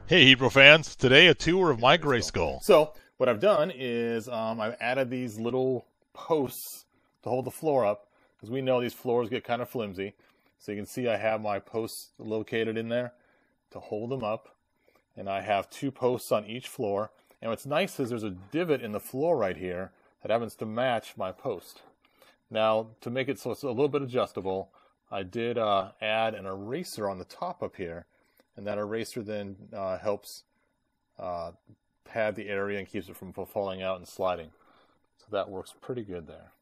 Hey Hebrew fans, today a tour of my Grayskull. So what I've done is I've added these little posts to hold the floor up, because we know these floors get kind of flimsy. So you can see I have my posts located in there to hold them up, and I have 2 posts on each floor. And what's nice is there's a divot in the floor right here that happens to match my post. Now, to make it so it's a little bit adjustable, I did add an eraser on the top up here, and that eraser then helps pad the area and keeps it from falling out and sliding. So that works pretty good there.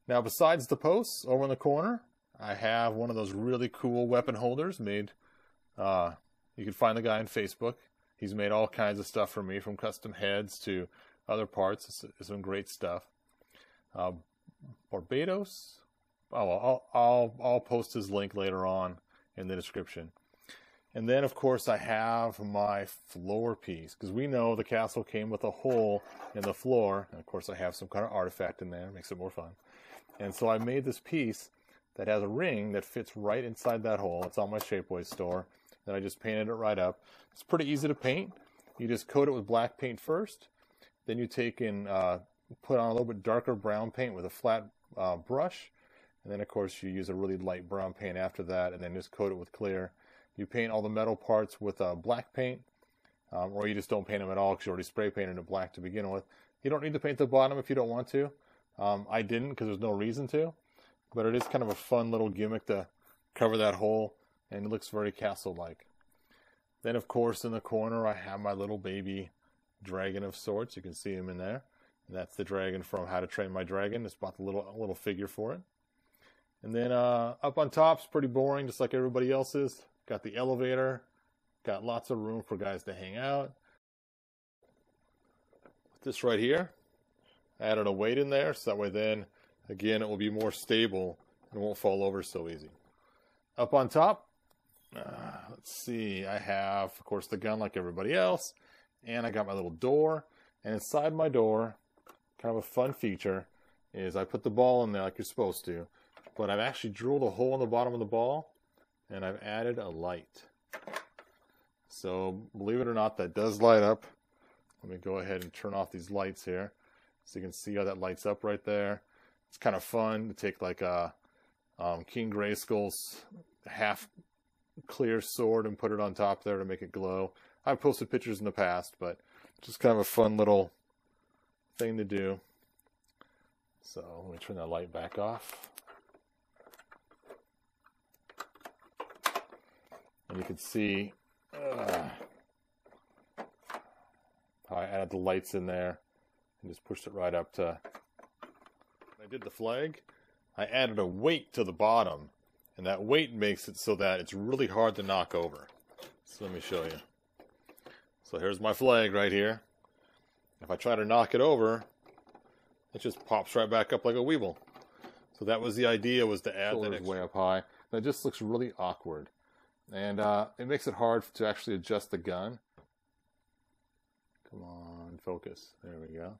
Now, besides the posts over in the corner, I have one of those really cool weapon holders made. You can find the guy on Facebook. He's made all kinds of stuff for me, from custom heads to other parts. It's some great stuff. Barbados. Oh, I'll post his link later on in the description. And then, of course, I have my floor piece, because we know the castle came with a hole in the floor. And of course, I have some kind of artifact in there, makes it more fun. And so I made this piece that has a ring that fits right inside that hole. It's on my Shapeways store. Then I just painted it right up. It's pretty easy to paint. You just coat it with black paint first. Then you take and put on a little bit darker brown paint with a flat brush. And then, of course, you use a really light brown paint after that, and then just coat it with clear. You paint all the metal parts with black paint, or you just don't paint them at all because you already spray painted it black to begin with. You don't need to paint the bottom if you don't want to. I didn't, because there's no reason to, but it is kind of a fun little gimmick to cover that hole, and it looks very castle-like. Then, of course, in the corner, I have my little baby dragon of sorts. You can see him in there. And that's the dragon from How to Train My Dragon. Just bought the little figure for it. And then up on top is pretty boring, just like everybody else's. Got the elevator. Got lots of room for guys to hang out. With this right here, I added a weight in there, so that way then, again, it will be more stable and won't fall over so easy. Up on top, let's see, I have, of course, the gun like everybody else, and I got my little door. And inside my door, kind of a fun feature, is I put the ball in there like you're supposed to, but I've actually drilled a hole in the bottom of the ball, and I've added a light. So, believe it or not, that does light up. Let me go ahead and turn off these lights here, so you can see how that lights up right there. It's kind of fun to take like a King Grayskull's half clear sword and put it on top there to make it glow. I've posted pictures in the past, but just kind of a fun little thing to do. So let me turn that light back off. And you can see how I added the lights in there and just pushed it right up to... When I did the flag, I added a weight to the bottom, and that weight makes it so that it's really hard to knock over. So let me show you. So here's my flag right here. If I try to knock it over, it just pops right back up like a weeble. So that was the idea, was to add that way up high. And it just looks really awkward. And it makes it hard to actually adjust the gun. Come on, focus. There we go.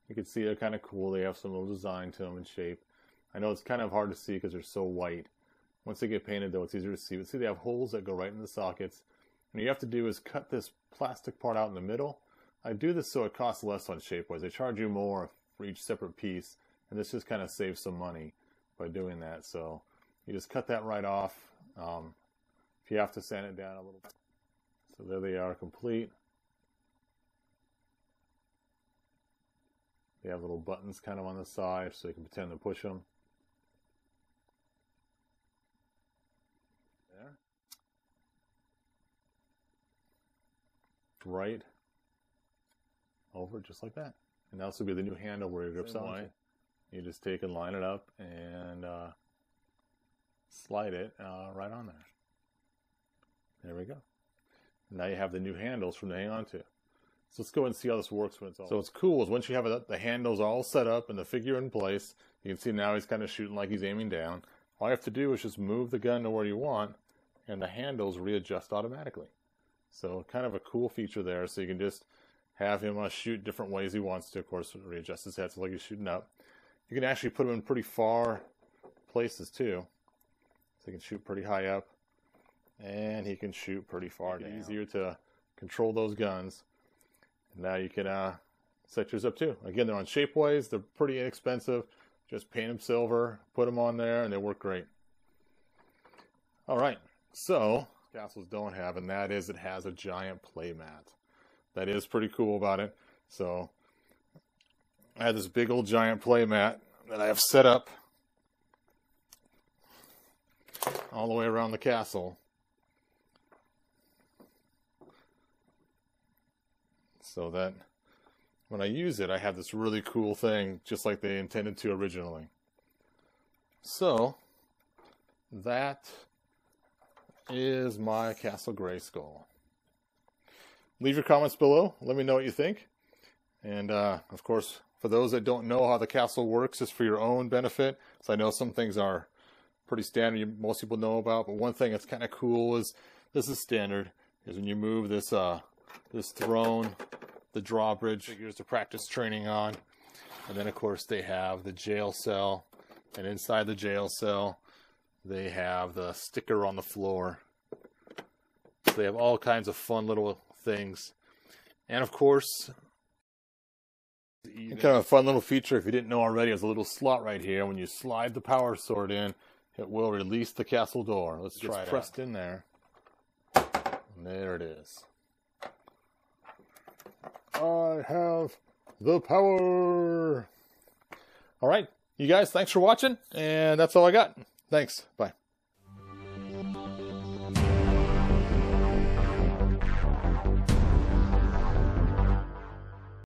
You can see they're kind of cool. They have some little design to them and shape. I know it's kind of hard to see because they're so white. Once they get painted, though, it's easier to see. But see, they have holes that go right in the sockets. And what you have to do is cut this plastic part out in the middle. I do this so it costs less on Shapeways. They charge you more for each separate piece. And this just kind of saves some money by doing that. So you just cut that right off. If you have to sand it down a little bit. So there they are, complete. They have little buttons kind of on the side so you can pretend to push them. There. Right over just like that. And now this will be the new handle where your grip's on. You just take and line it up and slide it right on there. There we go. Now you have the new handles from to hang on to. So let's go and see how this works when it's all. So what's cool is once you have the handles all set up and the figure in place, you can see now he's kind of shooting like he's aiming down. All you have to do is just move the gun to where you want, and the handles readjust automatically. So kind of a cool feature there. So you can just have him shoot different ways he wants to. Of course, readjust his head so like he's shooting up. You can actually put him in pretty far places too. So you can shoot pretty high up. and he can shoot pretty far down. It's easier to control those guns. Now you can set yours up too. Again, they're on Shapeways. They're pretty inexpensive. Just paint them silver, put them on there, and they work great. All right, so castles don't have, and that is it has a giant play mat. That is pretty cool about it. So I have this big old giant play mat that I have set up all the way around the castle. So that when I use it, I have this really cool thing, just like they intended to originally. So that is my Castle Grayskull. Leave your comments below. Let me know what you think. And of course, for those that don't know how the castle works, it's for your own benefit. So I know some things are pretty standard, most people know about. But one thing that's kind of cool is, this is standard, is when you move this this throne, the drawbridge figures to practice training on. And then of course they have the jail cell. And inside the jail cell, they have the sticker on the floor. So they have all kinds of fun little things. And of course, kind of a fun little feature, if you didn't know already, there's a little slot right here. When you slide the power sword in, it will release the castle door. Let's try it. It's pressed in there. And there it is. I have the power. All right, you guys, thanks for watching. And that's all I got. Thanks. Bye.